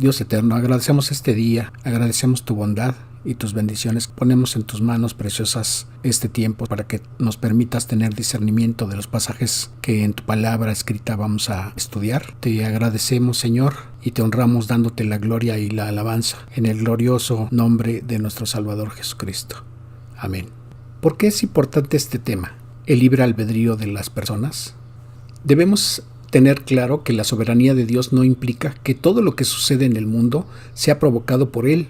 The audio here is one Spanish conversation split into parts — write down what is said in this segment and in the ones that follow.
Dios eterno, agradecemos este día, agradecemos tu bondad y tus bendiciones. Ponemos en tus manos preciosas este tiempo para que nos permitas tener discernimiento de los pasajes que en tu palabra escrita vamos a estudiar. Te agradecemos, Señor, y te honramos dándote la gloria y la alabanza en el glorioso nombre de nuestro Salvador Jesucristo. Amén. ¿Por qué es importante este tema? ¿El libre albedrío de las personas? Debemos tener claro que la soberanía de Dios no implica que todo lo que sucede en el mundo sea provocado por Él,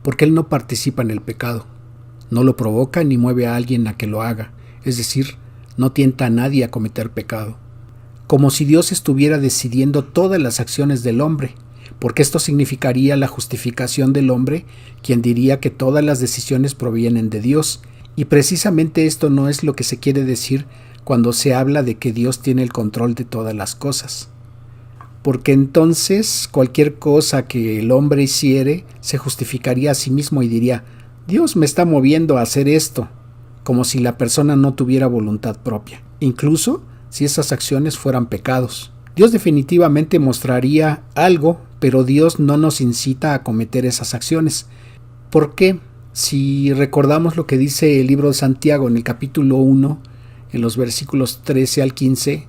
porque Él no participa en el pecado, no lo provoca ni mueve a alguien a que lo haga, es decir, no tienta a nadie a cometer pecado. Como si Dios estuviera decidiendo todas las acciones del hombre, porque esto significaría la justificación del hombre, quien diría que todas las decisiones provienen de Dios, y precisamente esto no es lo que se quiere decir cuando se habla de que Dios tiene el control de todas las cosas. Porque entonces cualquier cosa que el hombre hiciere se justificaría a sí mismo y diría, Dios me está moviendo a hacer esto, como si la persona no tuviera voluntad propia, incluso si esas acciones fueran pecados. Dios definitivamente mostraría algo, pero Dios no nos incita a cometer esas acciones. ¿Por qué? Si recordamos lo que dice el libro de Santiago en el capítulo 1, en los versículos 13 al 15,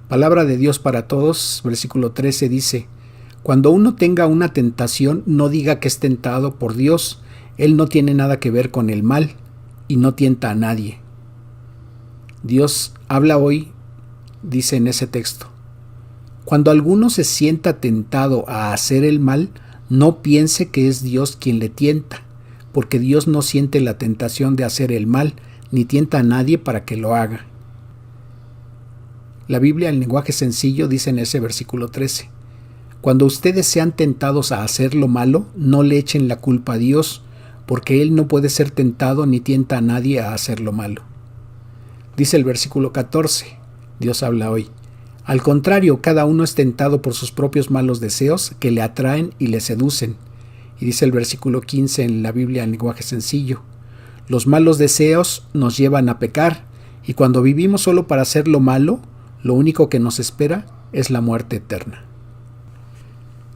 Palabra de Dios para todos, versículo 13 dice, cuando uno tenga una tentación, no diga que es tentado por Dios, Él no tiene nada que ver con el mal y no tienta a nadie. Dios habla hoy, dice en ese texto, cuando alguno se sienta tentado a hacer el mal, no piense que es Dios quien le tienta, porque Dios no siente la tentación de hacer el mal, ni tienta a nadie para que lo haga. La Biblia en lenguaje sencillo dice en ese versículo 13, cuando ustedes sean tentados a hacer lo malo, no le echen la culpa a Dios, porque Él no puede ser tentado ni tienta a nadie a hacer lo malo. Dice el versículo 14, Dios habla hoy, al contrario, cada uno es tentado por sus propios malos deseos que le atraen y le seducen. Y dice el versículo 15 en la Biblia en lenguaje sencillo, los malos deseos nos llevan a pecar, y cuando vivimos solo para hacer lo malo, lo único que nos espera es la muerte eterna.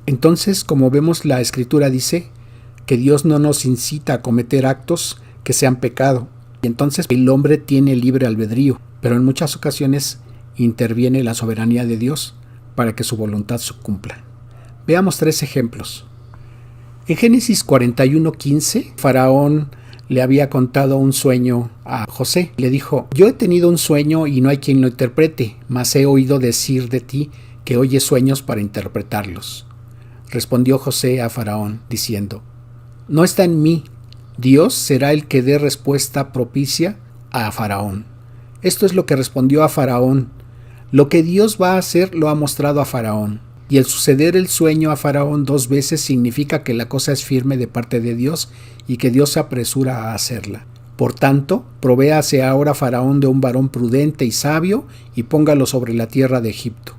Entonces, como vemos, la Escritura dice que Dios no nos incita a cometer actos que sean pecado, y entonces el hombre tiene libre albedrío, pero en muchas ocasiones interviene la soberanía de Dios para que su voluntad se cumpla. Veamos 3 ejemplos. En Génesis 41:15, Faraón le había contado un sueño a José. Le dijo, yo he tenido un sueño y no hay quien lo interprete, mas he oído decir de ti que oyes sueños para interpretarlos. Respondió José a Faraón, diciendo, no está en mí, Dios será el que dé respuesta propicia a Faraón. Esto es lo que respondió a Faraón. Lo que Dios va a hacer lo ha mostrado a Faraón. Y el suceder el sueño a Faraón 2 veces significa que la cosa es firme de parte de Dios y que Dios se apresura a hacerla. Por tanto, provéase ahora Faraón de un varón prudente y sabio y póngalo sobre la tierra de Egipto.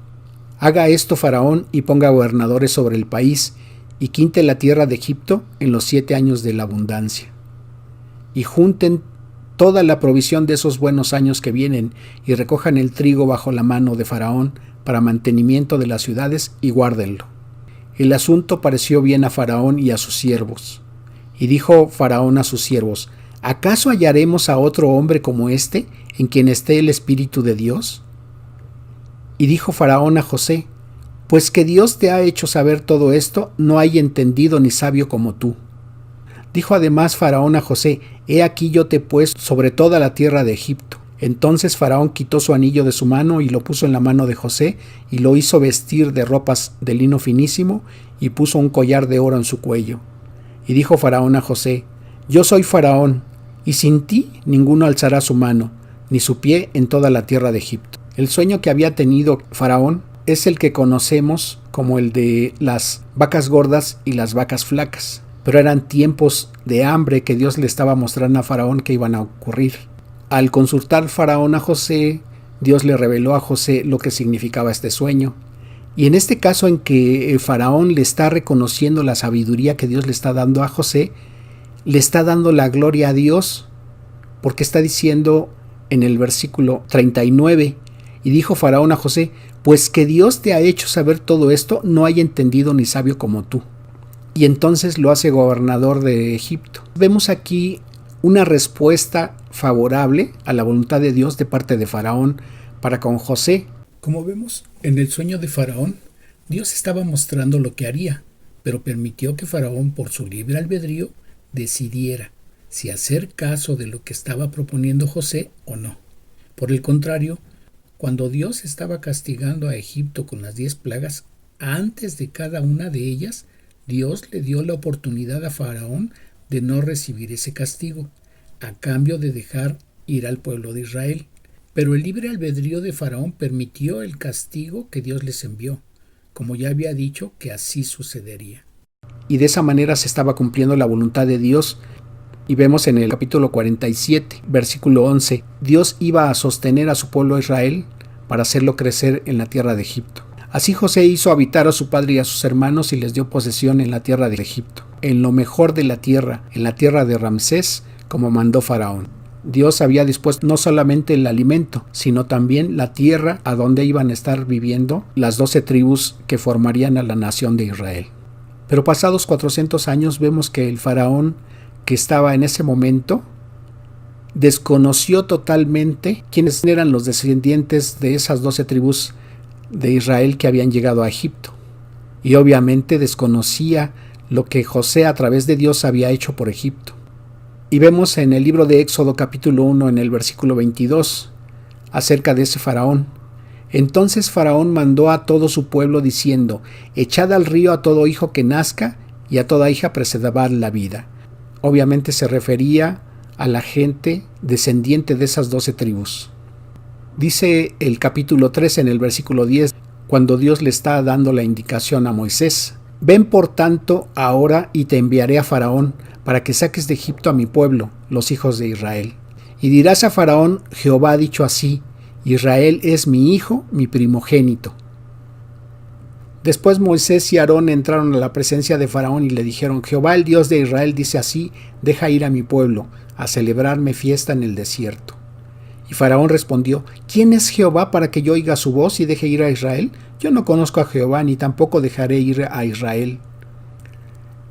Haga esto Faraón y ponga gobernadores sobre el país y quinte la tierra de Egipto en los 7 años de la abundancia. Y junten toda la provisión de esos buenos años que vienen y recojan el trigo bajo la mano de Faraón para mantenimiento de las ciudades y guárdenlo. El asunto pareció bien a Faraón y a sus siervos. Y dijo Faraón a sus siervos, ¿acaso hallaremos a otro hombre como este, en quien esté el Espíritu de Dios? Y dijo Faraón a José, pues que Dios te ha hecho saber todo esto, no hay entendido ni sabio como tú. Dijo además Faraón a José, he aquí yo te he puesto sobre toda la tierra de Egipto. Entonces Faraón quitó su anillo de su mano y lo puso en la mano de José y lo hizo vestir de ropas de lino finísimo y puso un collar de oro en su cuello. Y dijo Faraón a José, yo soy Faraón, y sin ti ninguno alzará su mano, ni su pie en toda la tierra de Egipto. El sueño que había tenido Faraón es el que conocemos como el de las vacas gordas y las vacas flacas, pero eran tiempos de hambre que Dios le estaba mostrando a Faraón que iban a ocurrir. Al consultar Faraón a José, Dios le reveló a José lo que significaba este sueño. Y en este caso en que Faraón le está reconociendo la sabiduría que Dios le está dando a José, le está dando la gloria a Dios, porque está diciendo en el versículo 39, y dijo Faraón a José, pues que Dios te ha hecho saber todo esto, no hay entendido ni sabio como tú. y entonces lo hace gobernador de Egipto. Vemos aquí una respuesta favorable a la voluntad de Dios de parte de Faraón para con José. Como vemos en el sueño de Faraón, Dios estaba mostrando lo que haría, pero permitió que Faraón, por su libre albedrío, decidiera si hacer caso de lo que estaba proponiendo José o no. Por el contrario, cuando Dios estaba castigando a Egipto con las 10 plagas, antes de cada una de ellas, Dios le dio la oportunidad a Faraón de no recibir ese castigo, a cambio de dejar ir al pueblo de Israel. Pero el libre albedrío de Faraón permitió el castigo que Dios les envió, como ya había dicho que así sucedería. Y de esa manera se estaba cumpliendo la voluntad de Dios. Y vemos en el capítulo 47, versículo 11, Dios iba a sostener a su pueblo Israel para hacerlo crecer en la tierra de Egipto. Así José hizo habitar a su padre y a sus hermanos y les dio posesión en la tierra de Egipto, en lo mejor de la tierra, en la tierra de Ramsés, como mandó Faraón. Dios había dispuesto no solamente el alimento, sino también la tierra a donde iban a estar viviendo las 12 tribus que formarían a la nación de Israel. Pero pasados 400 años vemos que el Faraón que estaba en ese momento desconoció totalmente quiénes eran los descendientes de esas 12 tribus de Israel que habían llegado a Egipto. Y obviamente desconocía lo que José a través de Dios había hecho por Egipto. Y vemos en el libro de Éxodo capítulo 1 en el versículo 22 acerca de ese Faraón. Entonces Faraón mandó a todo su pueblo diciendo: echad al río a todo hijo que nazca y a toda hija preservad la vida. Obviamente se refería a la gente descendiente de esas 12 tribus. Dice el capítulo 3 en el versículo 10, cuando Dios le está dando la indicación a Moisés: ven por tanto ahora y te enviaré a Faraón para que saques de Egipto a mi pueblo, los hijos de Israel. Y dirás a Faraón: Jehová ha dicho así, Israel es mi hijo, mi primogénito. Después Moisés y Aarón entraron a la presencia de Faraón y le dijeron: Jehová, el Dios de Israel, dice así: deja ir a mi pueblo, a celebrarme fiesta en el desierto. Y Faraón respondió: ¿quién es Jehová para que yo oiga su voz y deje ir a Israel? Yo no conozco a Jehová, ni tampoco dejaré ir a Israel.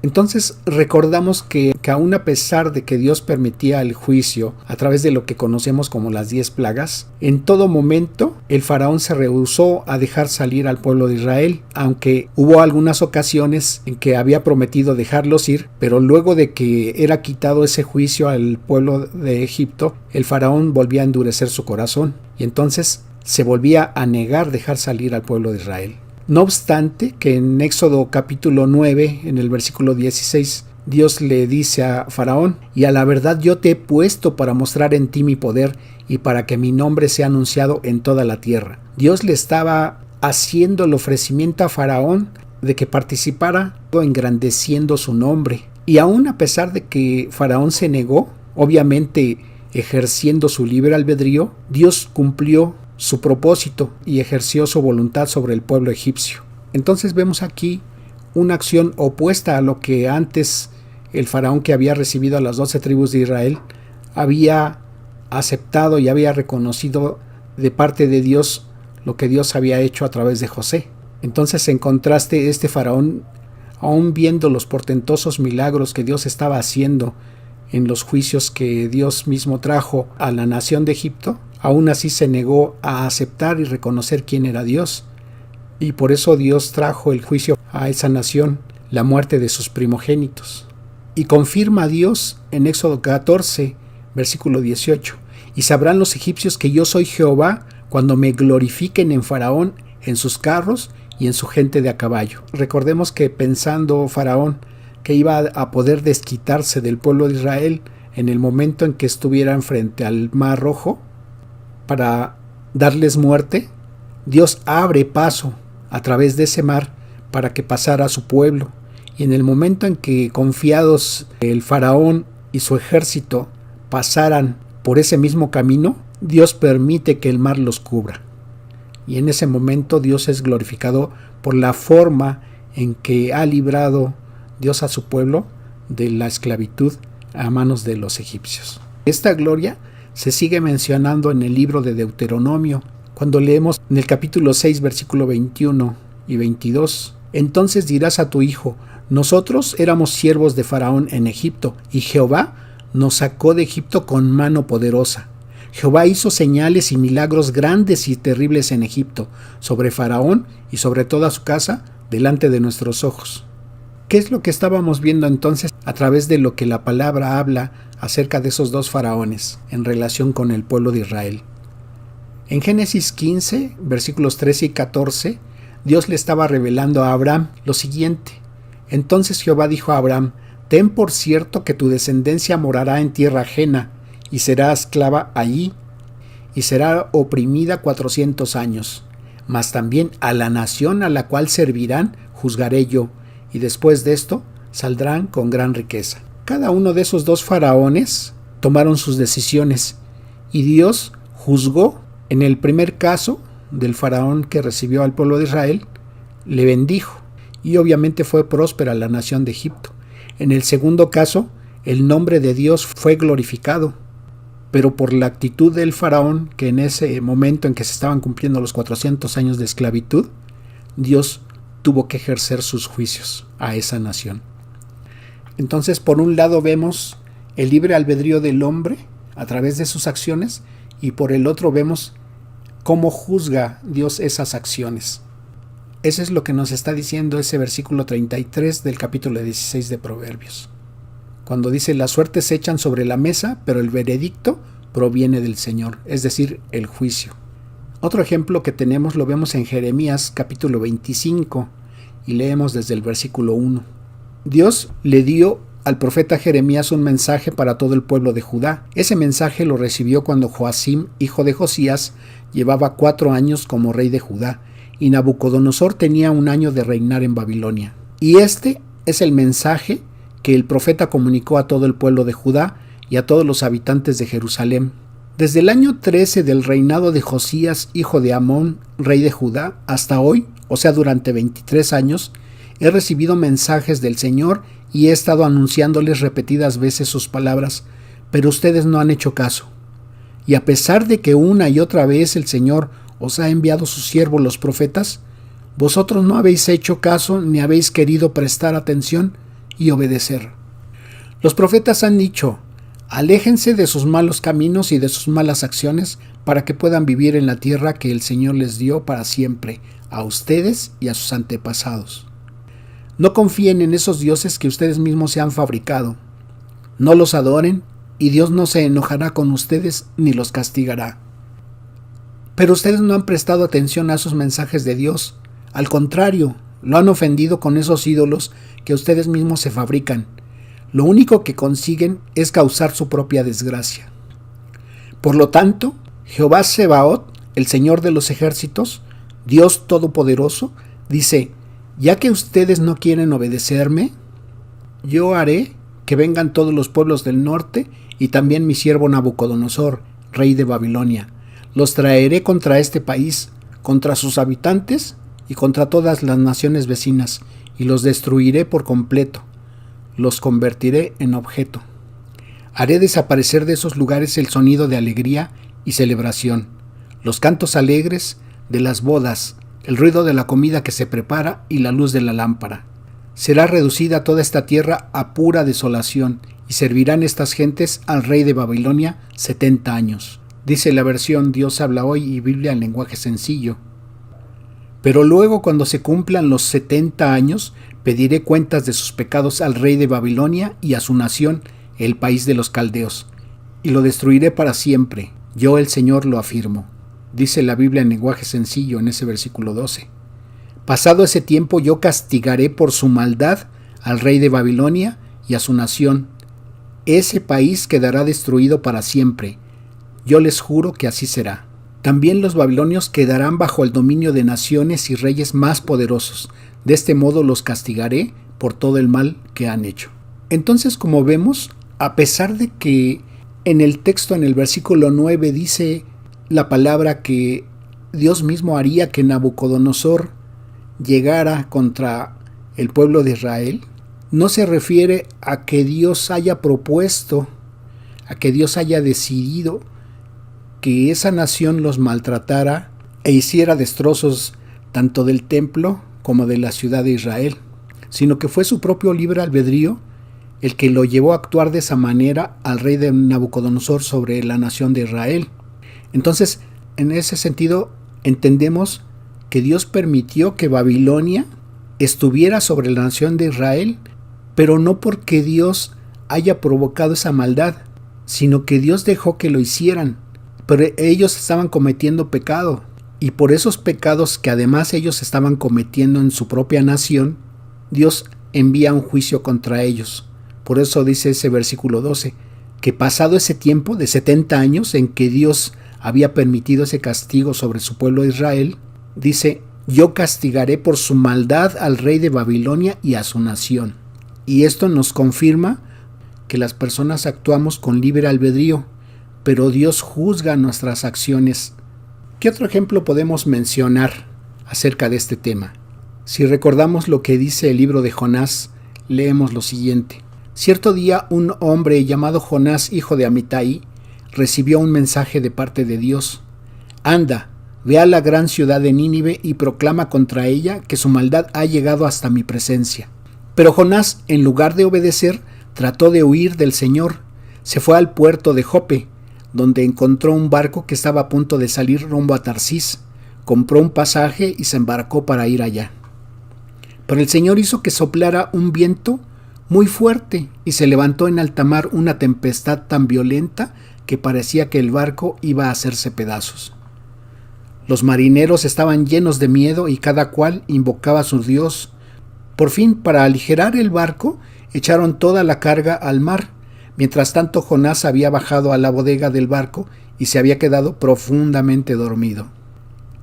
Entonces recordamos que aun a pesar de que Dios permitía el juicio a través de lo que conocemos como las 10 plagas, en todo momento el faraón se rehusó a dejar salir al pueblo de Israel, aunque hubo algunas ocasiones en que había prometido dejarlos ir, pero luego de que era quitado ese juicio al pueblo de Egipto, el faraón volvía a endurecer su corazón y entonces se volvía a negar dejar salir al pueblo de Israel. No obstante, que en Éxodo capítulo 9, en el versículo 16, Dios le dice a Faraón: y a la verdad yo te he puesto para mostrar en ti mi poder y para que mi nombre sea anunciado en toda la tierra. Dios le estaba haciendo el ofrecimiento a Faraón de que participara engrandeciendo su nombre. Y aún a pesar de que Faraón se negó, obviamente ejerciendo su libre albedrío, Dios cumplió su propósito y ejerció su voluntad sobre el pueblo egipcio. Entonces vemos aquí una acción opuesta a lo que antes el faraón, que había recibido a las 12 tribus de Israel, había aceptado y había reconocido de parte de Dios lo que Dios había hecho a través de José. Entonces, en contraste, este faraón, aún viendo los portentosos milagros que Dios estaba haciendo en los juicios que Dios mismo trajo a la nación de Egipto, aún así se negó a aceptar y reconocer quién era Dios. Y por eso Dios trajo el juicio a esa nación, la muerte de sus primogénitos. Y confirma a Dios en Éxodo 14, versículo 18: y sabrán los egipcios que yo soy Jehová cuando me glorifiquen en Faraón, en sus carros y en su gente de a caballo. Recordemos que pensando Faraón que iba a poder desquitarse del pueblo de Israel en el momento en que estuvieran frente al Mar Rojo para darles muerte, Dios abre paso a través de ese mar para que pasara a su pueblo. Y en el momento en que, confiados, el faraón y su ejército pasaran por ese mismo camino, Dios permite que el mar los cubra. Y en ese momento Dios es glorificado por la forma en que ha librado Dios a su pueblo de la esclavitud a manos de los egipcios. Esta gloria se sigue mencionando en el libro de Deuteronomio, cuando leemos en el capítulo 6, versículo 21 y 22. Entonces dirás a tu hijo: Nosotros éramos siervos de Faraón en Egipto, y Jehová nos sacó de Egipto con mano poderosa. Jehová hizo señales y milagros grandes y terribles en Egipto, sobre Faraón y sobre toda su casa, delante de nuestros ojos. ¿Qué es lo que estábamos viendo entonces a través de lo que la palabra habla acerca de esos dos faraones en relación con el pueblo de Israel? En Génesis 15, versículos 13 y 14, Dios le estaba revelando a Abraham lo siguiente. Entonces Jehová dijo a Abraham: ten por cierto que tu descendencia morará en tierra ajena, y será esclava allí, y será oprimida 400 años. Mas también a la nación a la cual servirán juzgaré yo, y después de esto saldrán con gran riqueza. Cada uno de esos dos faraones tomaron sus decisiones, y Dios juzgó. En el primer caso del faraón que recibió al pueblo de Israel, le bendijo, y obviamente fue próspera la nación de Egipto. En el segundo caso, el nombre de Dios fue glorificado, pero por la actitud del faraón, que en ese momento en que se estaban cumpliendo los 400 años de esclavitud, Dios tuvo que ejercer sus juicios a esa nación. Entonces, por un lado vemos el libre albedrío del hombre a través de sus acciones, y por el otro vemos cómo juzga Dios esas acciones. Eso es lo que nos está diciendo ese versículo 33 del capítulo 16 de Proverbios, cuando dice: las suertes se echan sobre la mesa, pero el veredicto proviene del Señor, es decir, el juicio. Otro ejemplo que tenemos lo vemos en Jeremías capítulo 25 y leemos desde el versículo 1. Dios le dio al profeta Jeremías un mensaje para todo el pueblo de Judá. Ese mensaje lo recibió cuando Joacim, hijo de Josías, llevaba 4 años como rey de Judá, y Nabucodonosor tenía 1 año de reinar en Babilonia. Y este es el mensaje que el profeta comunicó a todo el pueblo de Judá y a todos los habitantes de Jerusalén. Desde el año 13 del reinado de Josías, hijo de Amón, rey de Judá, hasta hoy, o sea, durante 23 años, he recibido mensajes del Señor y he estado anunciándoles repetidas veces sus palabras, pero ustedes no han hecho caso. Y a pesar de que una y otra vez el Señor os ha enviado sus siervos los profetas, vosotros no habéis hecho caso ni habéis querido prestar atención y obedecer. Los profetas han dicho: aléjense de sus malos caminos y de sus malas acciones para que puedan vivir en la tierra que el Señor les dio para siempre, a ustedes y a sus antepasados. No confíen en esos dioses que ustedes mismos se han fabricado. No los adoren y Dios no se enojará con ustedes ni los castigará. Pero ustedes no han prestado atención a esos mensajes de Dios. Al contrario, lo han ofendido con esos ídolos que ustedes mismos se fabrican. Lo único que consiguen es causar su propia desgracia. Por lo tanto, Jehová Sebaot, el Señor de los ejércitos, Dios Todopoderoso, dice: ya que ustedes no quieren obedecerme, yo haré que vengan todos los pueblos del norte y también mi siervo Nabucodonosor, rey de Babilonia. Los traeré contra este país, contra sus habitantes y contra todas las naciones vecinas, y los destruiré por completo. Los convertiré en objeto. Haré desaparecer de esos lugares el sonido de alegría y celebración, los cantos alegres de las bodas, el ruido de la comida que se prepara y la luz de la lámpara. Será reducida toda esta tierra a pura desolación, y servirán estas gentes al rey de Babilonia 70 años. Dice la versión Dios habla hoy y Biblia en lenguaje sencillo. Pero luego, cuando se cumplan los 70 años, pediré cuentas de sus pecados al rey de Babilonia y a su nación, el país de los caldeos, y lo destruiré para siempre. Yo, el Señor, lo afirmo. Dice la Biblia en lenguaje sencillo en ese versículo 12. Pasado ese tiempo yo castigaré por su maldad al rey de Babilonia y a su nación. Ese país quedará destruido para siempre. Yo les juro que así será. También los babilonios quedarán bajo el dominio de naciones y reyes más poderosos. De este modo los castigaré por todo el mal que han hecho. Entonces, como vemos, a pesar de que en el texto, en el versículo 9, dice la palabra que Dios mismo haría que Nabucodonosor llegara contra el pueblo de Israel, no se refiere a que Dios haya propuesto, a que Dios haya decidido que esa nación los maltratara e hiciera destrozos tanto del templo como de la ciudad de Israel. sino que fue su propio libre albedrío el que lo llevó a actuar de esa manera al rey de Nabucodonosor sobre la nación de Israel. Entonces, en ese sentido, entendemos que Dios permitió que Babilonia estuviera sobre la nación de Israel, pero no porque Dios haya provocado esa maldad, sino que Dios dejó que lo hicieran. Pero ellos estaban cometiendo pecado, y por esos pecados que además ellos estaban cometiendo en su propia nación, Dios envía un juicio contra ellos. Por eso dice ese versículo 12, que pasado ese tiempo de 70 años en que Dios había permitido ese castigo sobre su pueblo Israel, dice: yo castigaré por su maldad al rey de Babilonia y a su nación. Y esto nos confirma que las personas actuamos con libre albedrío, pero Dios juzga nuestras acciones. ¿Qué otro ejemplo podemos mencionar acerca de este tema? Si recordamos lo que dice el libro de Jonás, leemos lo siguiente. Cierto día un hombre llamado Jonás, hijo de Amitai, recibió un mensaje de parte de Dios. Anda, ve a la gran ciudad de Nínive y proclama contra ella que su maldad ha llegado hasta mi presencia. Pero Jonás, en lugar de obedecer, trató de huir del Señor. Se fue al puerto de Jope, donde encontró un barco que estaba a punto de salir rumbo a Tarsís. Compró un pasaje y se embarcó para ir allá. Pero el Señor hizo que soplara un viento muy fuerte y se levantó en alta mar una tempestad tan violenta que parecía que el barco iba a hacerse pedazos. Los marineros estaban llenos de miedo y cada cual invocaba a su Dios. Por fin, para aligerar el barco, echaron toda la carga al mar. Mientras tanto, Jonás había bajado a la bodega del barco y se había quedado profundamente dormido.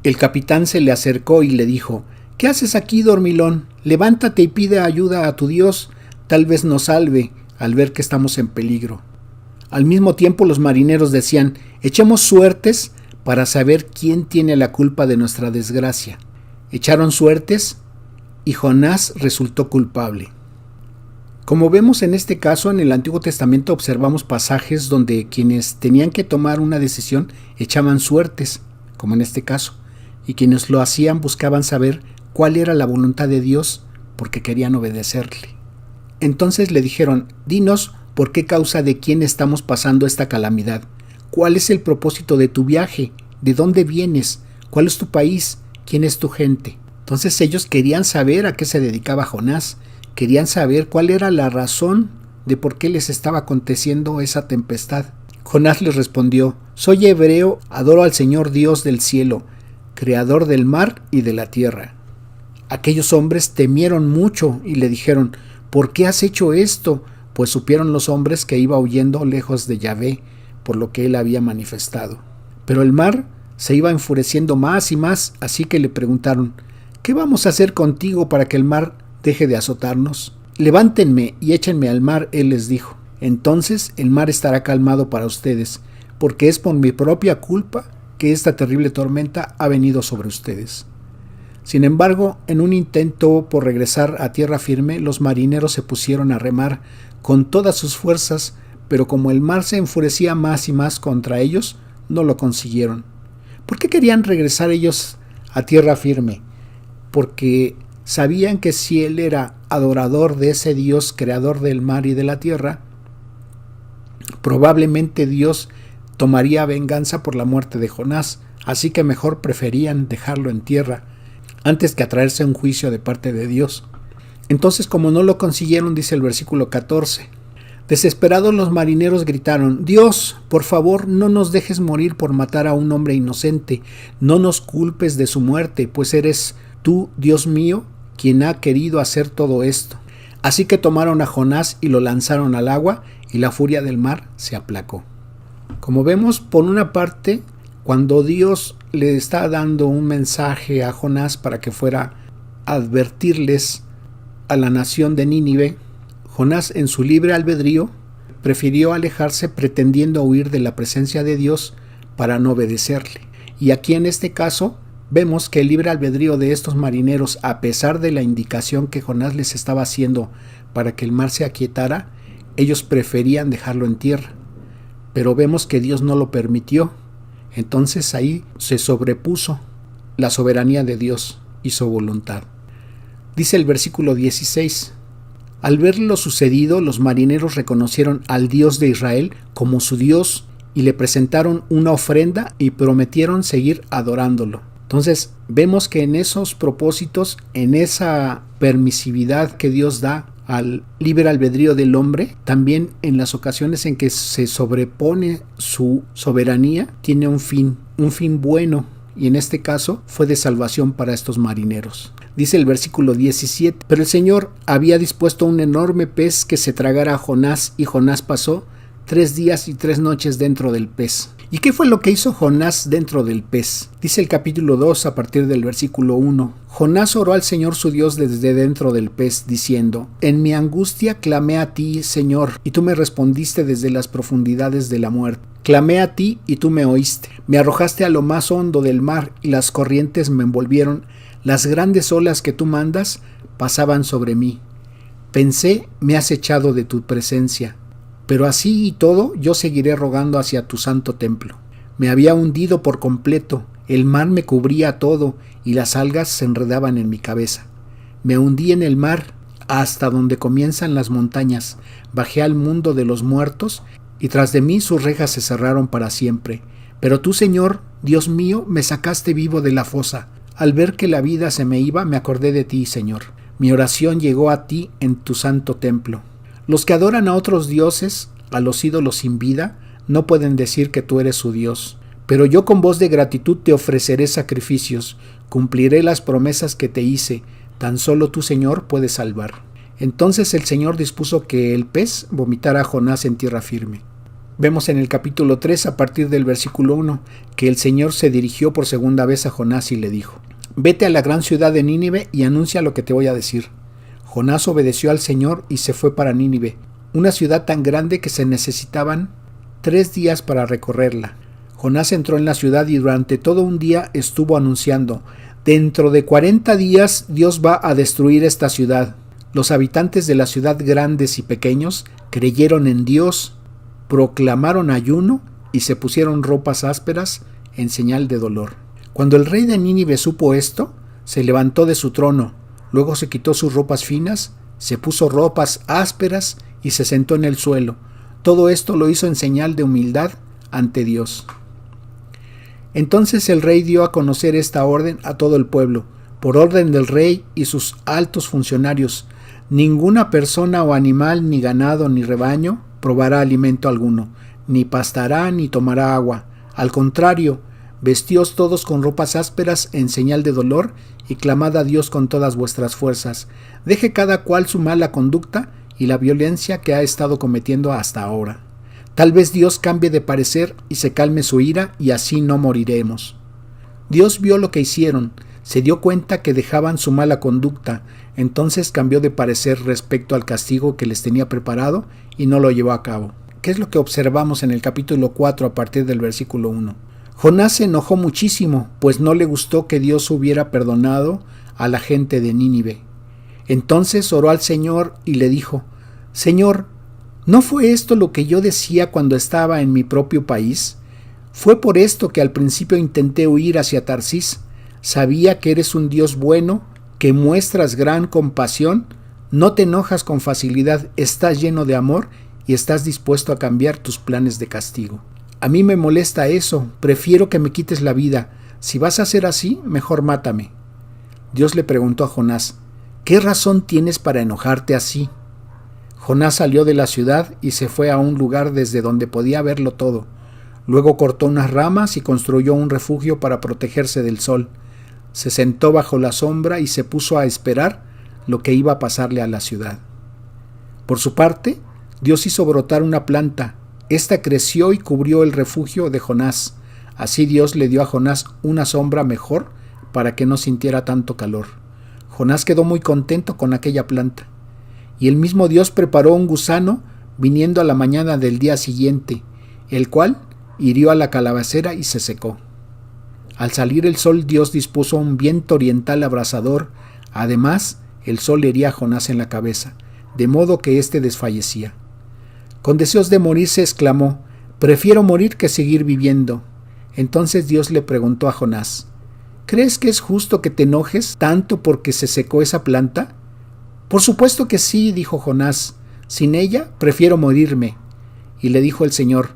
El capitán se le acercó y le dijo: ¿Qué haces aquí, dormilón? Levántate y pide ayuda a tu Dios. Tal vez nos salve al ver que estamos en peligro. Al mismo tiempo, los marineros decían: echemos suertes para saber quién tiene la culpa de nuestra desgracia. Echaron suertes y Jonás resultó culpable. Como vemos en este caso, en el Antiguo Testamento observamos pasajes donde quienes tenían que tomar una decisión echaban suertes, como en este caso, y quienes lo hacían buscaban saber cuál era la voluntad de Dios porque querían obedecerle. Entonces le dijeron: dinos por qué causa de quién estamos pasando esta calamidad. ¿Cuál es el propósito de tu viaje? ¿De dónde vienes? ¿Cuál es tu país? ¿Quién es tu gente? Entonces ellos querían saber a qué se dedicaba Jonás. Querían saber cuál era la razón de por qué les estaba aconteciendo esa tempestad. Jonás les respondió: soy hebreo, adoro al Señor Dios del cielo, creador del mar y de la tierra. Aquellos hombres temieron mucho y le dijeron: ¿por qué has hecho esto? Pues supieron los hombres que iba huyendo lejos de Yahvé, por lo que él había manifestado. Pero el mar se iba enfureciendo más y más, así que le preguntaron: ¿qué vamos a hacer contigo para que el mar deje de azotarnos? Levántenme y échenme al mar, él les dijo. Entonces el mar estará calmado para ustedes, porque es por mi propia culpa que esta terrible tormenta ha venido sobre ustedes. Sin embargo, en un intento por regresar a tierra firme, los marineros se pusieron a remar con todas sus fuerzas, pero como el mar se enfurecía más y más contra ellos, no lo consiguieron. ¿Por qué querían regresar ellos a tierra firme? Porque sabían que si él era adorador de ese Dios creador del mar y de la tierra, probablemente Dios tomaría venganza por la muerte de Jonás, así que mejor preferían dejarlo en tierra antes que atraerse un juicio de parte de Dios. Entonces, como no lo consiguieron, dice el versículo 14, desesperados los marineros gritaron: Dios, por favor, no nos dejes morir por matar a un hombre inocente, no nos culpes de su muerte, pues eres tú, Dios mío, quien ha querido hacer todo esto. Así que tomaron a Jonás y lo lanzaron al agua, y la furia del mar se aplacó. Como vemos, por una parte, cuando Dios le está dando un mensaje a Jonás para que fuera a advertirles a la nación de Nínive, Jonás, en su libre albedrío, prefirió alejarse pretendiendo huir de la presencia de Dios para no obedecerle. Y aquí en este caso vemos que el libre albedrío de estos marineros, a pesar de la indicación que Jonás les estaba haciendo para que el mar se aquietara, ellos preferían dejarlo en tierra. Pero vemos que Dios no lo permitió. Entonces ahí se sobrepuso la soberanía de Dios y su voluntad. Dice el versículo 16: Al ver lo sucedido, los marineros reconocieron al Dios de Israel como su Dios y le presentaron una ofrenda y prometieron seguir adorándolo. Entonces vemos que en esos propósitos, en esa permisividad que Dios da al libre albedrío del hombre, también en las ocasiones en que se sobrepone su soberanía, tiene un fin bueno, y en este caso fue de salvación para estos marineros. Dice el versículo 17: Pero el Señor había dispuesto un enorme pez que se tragara a Jonás, y Jonás pasó 3 días y 3 noches dentro del pez. ¿Y qué fue lo que hizo Jonás dentro del pez? Dice el capítulo 2 a partir del versículo 1. Jonás oró al Señor su Dios desde dentro del pez, diciendo: En mi angustia clamé a ti, Señor, y tú me respondiste desde las profundidades de la muerte. Clamé a ti y tú me oíste. Me arrojaste a lo más hondo del mar y las corrientes me envolvieron. Las grandes olas que tú mandas pasaban sobre mí. Pensé, me has echado de tu presencia. Pero así y todo, yo seguiré rogando hacia tu santo templo. Me había hundido por completo, el mar me cubría todo y las algas se enredaban en mi cabeza. Me hundí en el mar hasta donde comienzan las montañas, bajé al mundo de los muertos y tras de mí sus rejas se cerraron para siempre. Pero tú, Señor, Dios mío, me sacaste vivo de la fosa. Al ver que la vida se me iba, me acordé de ti, Señor. Mi oración llegó a ti en tu santo templo. Los que adoran a otros dioses, a los ídolos sin vida, no pueden decir que tú eres su Dios. Pero yo con voz de gratitud te ofreceré sacrificios, cumpliré las promesas que te hice, tan solo tú, Señor, puedes salvar. Entonces el Señor dispuso que el pez vomitara a Jonás en tierra firme. Vemos en el capítulo 3, a partir del versículo 1, que el Señor se dirigió por segunda vez a Jonás y le dijo: Vete a la gran ciudad de Nínive y anuncia lo que te voy a decir. Jonás obedeció al Señor y se fue para Nínive, una ciudad tan grande que se necesitaban 3 días para recorrerla. Jonás entró en la ciudad y durante todo un día estuvo anunciando: Dentro de 40 días Dios va a destruir esta ciudad. Los habitantes de la ciudad, grandes y pequeños, creyeron en Dios, proclamaron ayuno y se pusieron ropas ásperas en señal de dolor. Cuando el rey de Nínive supo esto, se levantó de su trono. Luego se quitó sus ropas finas, se puso ropas ásperas y se sentó en el suelo. Todo esto lo hizo en señal de humildad ante Dios. Entonces el rey dio a conocer esta orden a todo el pueblo, por orden del rey y sus altos funcionarios. Ninguna persona o animal, ni ganado, ni rebaño, probará alimento alguno, ni pastará, ni tomará agua. Al contrario, vestíos todos con ropas ásperas en señal de dolor y clamad a Dios con todas vuestras fuerzas. Deje cada cual su mala conducta y la violencia que ha estado cometiendo hasta ahora. Tal vez Dios cambie de parecer y se calme su ira y así no moriremos. Dios vio lo que hicieron, se dio cuenta que dejaban su mala conducta, entonces cambió de parecer respecto al castigo que les tenía preparado y no lo llevó a cabo. ¿Qué es lo que observamos en el capítulo 4 a partir del versículo 1? Jonás se enojó muchísimo, pues no le gustó que Dios hubiera perdonado a la gente de Nínive. Entonces oró al Señor y le dijo: Señor, ¿no fue esto lo que yo decía cuando estaba en mi propio país? Fue por esto que al principio intenté huir hacia Tarsis. Sabía que eres un Dios bueno, que muestras gran compasión, no te enojas con facilidad, estás lleno de amor y estás dispuesto a cambiar tus planes de castigo. A mí me molesta eso, prefiero que me quites la vida. Si vas a hacer así, mejor mátame. Dios le preguntó a Jonás: ¿qué razón tienes para enojarte así? Jonás salió de la ciudad y se fue a un lugar desde donde podía verlo todo. Luego cortó unas ramas y construyó un refugio para protegerse del sol. Se sentó bajo la sombra y se puso a esperar lo que iba a pasarle a la ciudad. Por su parte, Dios hizo brotar una planta. Esta creció y cubrió el refugio de Jonás. Así Dios le dio a Jonás una sombra mejor para que no sintiera tanto calor. Jonás quedó muy contento con aquella planta. Y el mismo Dios preparó un gusano viniendo a la mañana del día siguiente, el cual hirió a la calabacera y se secó. Al salir el sol, Dios dispuso un viento oriental abrasador. Además, el sol hería a Jonás en la cabeza, de modo que éste desfallecía. Con deseos de morirse exclamó: prefiero morir que seguir viviendo. Entonces Dios le preguntó a Jonás: ¿Crees que es justo que te enojes tanto porque se secó esa planta? Por supuesto que sí, dijo Jonás. Sin ella prefiero morirme. Y le dijo el Señor: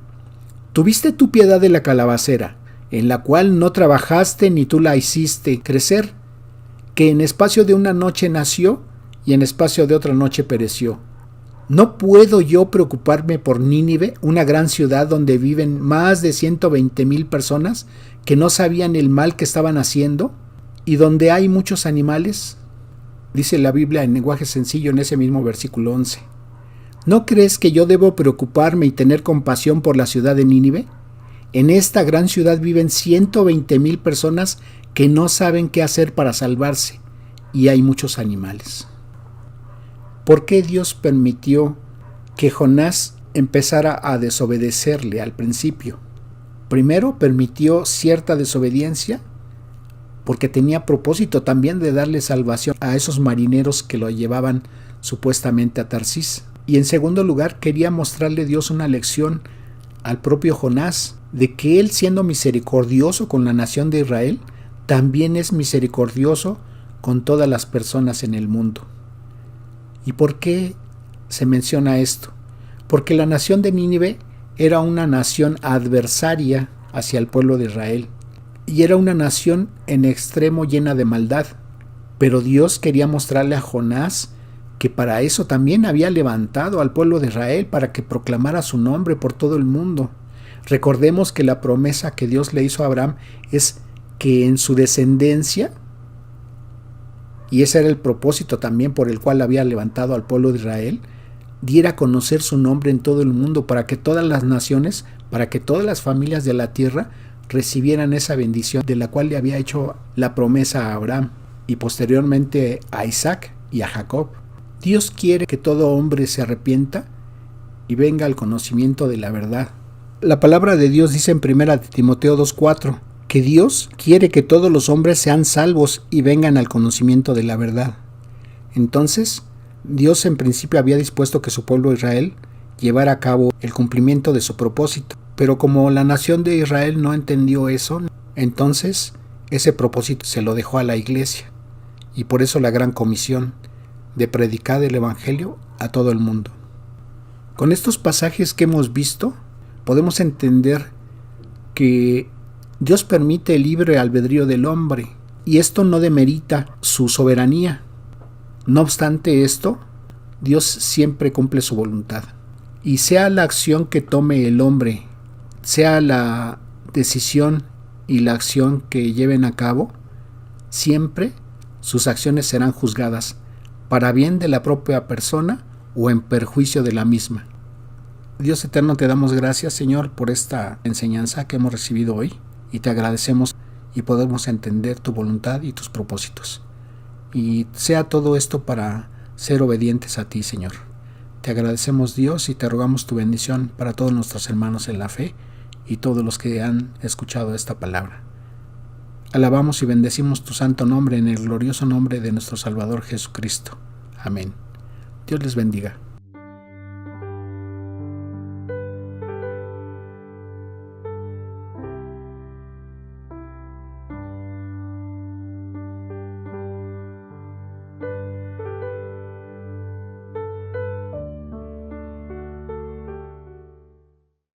Tuviste tu piedad de la calabacera, en la cual no trabajaste ni tú la hiciste crecer, que en espacio de una noche nació y en espacio de otra noche pereció. ¿No puedo yo preocuparme por Nínive, una gran ciudad donde viven más de 120,000 personas que no sabían el mal que estaban haciendo y donde hay muchos animales? Dice la Biblia en lenguaje sencillo en ese mismo versículo 11. ¿No crees que yo debo preocuparme y tener compasión por la ciudad de Nínive? En esta gran ciudad viven 120,000 personas que no saben qué hacer para salvarse y hay muchos animales. ¿Por qué Dios permitió que Jonás empezara a desobedecerle al principio? Primero permitió cierta desobediencia porque tenía propósito también de darle salvación a esos marineros que lo llevaban supuestamente a Tarsis. Y en segundo lugar, quería mostrarle Dios una lección al propio Jonás, de que él, siendo misericordioso con la nación de Israel, también es misericordioso con todas las personas en el mundo. ¿Y por qué se menciona esto? Porque la nación de Nínive era una nación adversaria hacia el pueblo de Israel, y era una nación en extremo llena de maldad. Pero Dios quería mostrarle a Jonás que para eso también había levantado al pueblo de Israel, para que proclamara su nombre por todo el mundo. Recordemos que la promesa que Dios le hizo a Abraham es que en su descendencia, y ese era el propósito también por el cual había levantado al pueblo de Israel, diera a conocer su nombre en todo el mundo, para que todas las naciones, para que todas las familias de la tierra recibieran esa bendición de la cual le había hecho la promesa a Abraham y posteriormente a Isaac y a Jacob. Dios quiere que todo hombre se arrepienta y venga al conocimiento de la verdad. La palabra de Dios dice en 1 Timoteo 2:4 que Dios quiere que todos los hombres sean salvos y vengan al conocimiento de la verdad. Entonces, Dios en principio había dispuesto que su pueblo Israel llevara a cabo el cumplimiento de su propósito. Pero como la nación de Israel no entendió eso, entonces ese propósito se lo dejó a la iglesia. Y por eso la gran comisión de predicar el evangelio a todo el mundo. Con estos pasajes que hemos visto, podemos entender que Dios permite el libre albedrío del hombre, y esto no demerita su soberanía. No obstante esto, Dios siempre cumple su voluntad. Y sea la acción que tome el hombre, sea la decisión y la acción que lleven a cabo, siempre sus acciones serán juzgadas para bien de la propia persona o en perjuicio de la misma. Dios eterno, te damos gracias, Señor, por esta enseñanza que hemos recibido hoy, y te agradecemos y podemos entender tu voluntad y tus propósitos. Y sea todo esto para ser obedientes a ti, Señor. Te agradecemos, Dios, y te rogamos tu bendición para todos nuestros hermanos en la fe y todos los que han escuchado esta palabra. Alabamos y bendecimos tu santo nombre en el glorioso nombre de nuestro Salvador Jesucristo. Amén. Dios les bendiga.